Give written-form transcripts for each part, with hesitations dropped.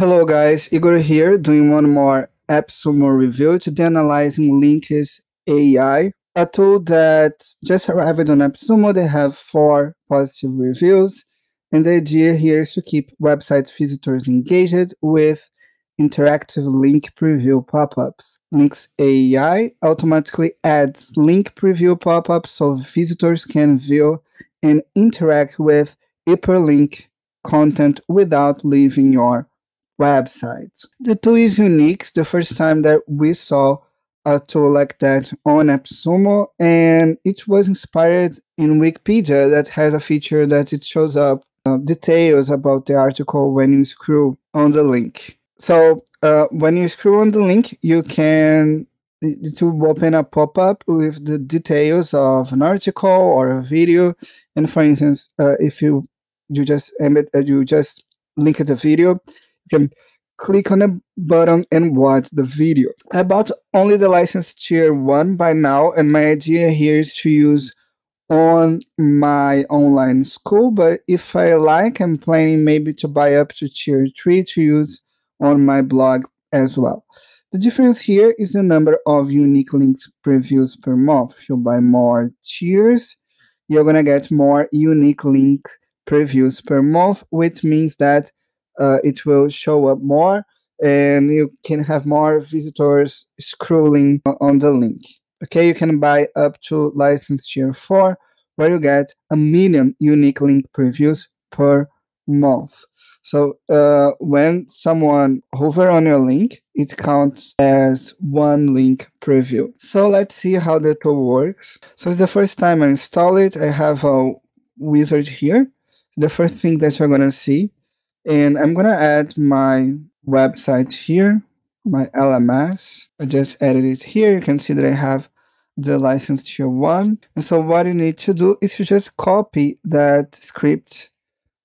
Hello guys, Igor here doing one more AppSumo review, today analyzing linkz.ai, a tool that just arrived on AppSumo. They have 4 positive reviews, and the idea here is to keep website visitors engaged with interactive link preview pop-ups. Linkz.ai automatically adds link preview pop-ups so visitors can view and interact with hyperlink content without leaving your websites. The tool is unique. It's the first time that we saw a tool like that on AppSumo, and it was inspired in Wikipedia that has a feature that it shows up details about the article when you scroll on the link. So when you scroll on the link, you can it will open a pop-up with the details of an article or a video. And for instance, if you just link the video, you can click on the button and watch the video. I bought only the license tier 1 by now, and my idea here is to use on my online school, but if I like, I'm planning maybe to buy up to tier 3 to use on my blog as well. The difference here is the number of unique links previews per month. If you buy more tiers, you're gonna get more unique link previews per month, which means that it will show up more and you can have more visitors scrolling on the link. Okay, you can buy up to license tier 4, where you get 1 million unique link previews per month. So when someone hover on your link, it counts as 1 link preview. So let's see how the tool works. So it's the first time I install it. I have a wizard here. The first thing that you're gonna see, and I'm gonna add my website here, my LMS. I just added it here. You can see that I have the license tier 1. And so what you need to do is to just copy that script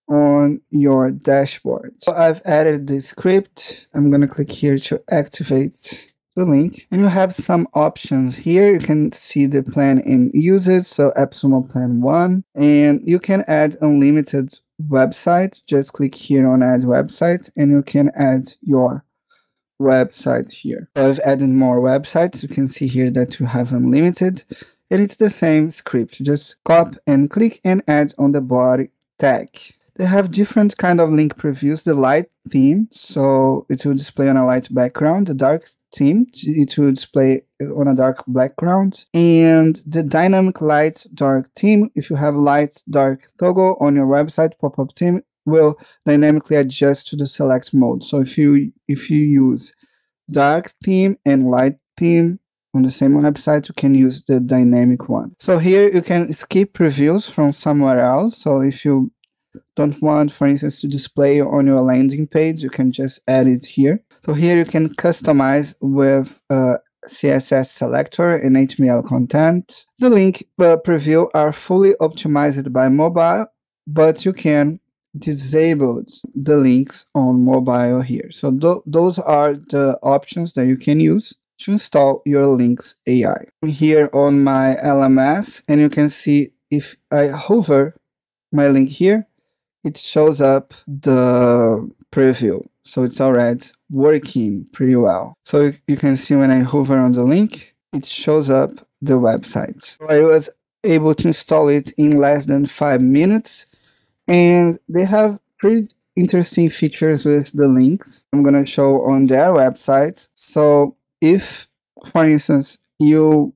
on your dashboard. So I've added the script. I'm gonna click here to activate the link, and you have some options here. You can see the plan and usage, so AppSumo plan 1, and you can add unlimited website. Just click here on add website and you can add your website here. So I've added more websites. You can see here that you have unlimited, and it's the same script. Just copy and click and add on the body tag. They have different kind of link previews. The light theme, so it will display on a light background. The dark theme, it will display on a dark background. And the dynamic light dark theme, if you have light dark toggle on your website, pop-up theme will dynamically adjust to the select mode. So if you use dark theme and light theme on the same website, you can use the dynamic one. So here you can skip previews from somewhere else. So if you don't want, for instance, to display on your landing page, you can just add it here. So here you can customize with CSS selector and HTML content. The link preview are fully optimized by mobile, but you can disable the links on mobile here. So those are the options that you can use to install your linkz.ai. Here on my LMS, and you can see if I hover my link here, it shows up the preview. So it's already working pretty well. So you can see when I hover on the link, it shows up the website. So I was able to install it in less than 5 minutes, and they have pretty interesting features with the links I'm gonna show on their website. So if, for instance, you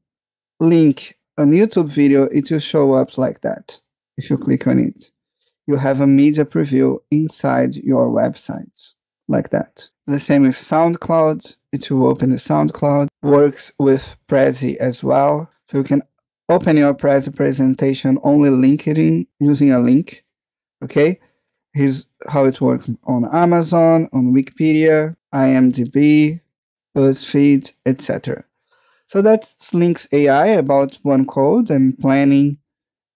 link a YouTube video, it will show up like that. If you click on it, you have a media preview inside your websites like that. The same with SoundCloud. It will open the SoundCloud. Works with Prezi as well. So you can open your Prezi presentation only LinkedIn using a link. Okay, here's how it works on Amazon, on Wikipedia, IMDb, BuzzFeed, etc. So that's linkz.ai about one code. I'm planning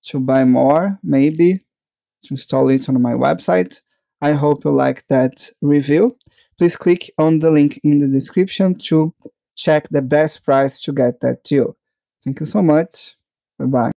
to buy more, maybe, to install it on my website. I hope you like that review. Please click on the link in the description to check the best price to get that deal. Thank you so much. Bye-bye.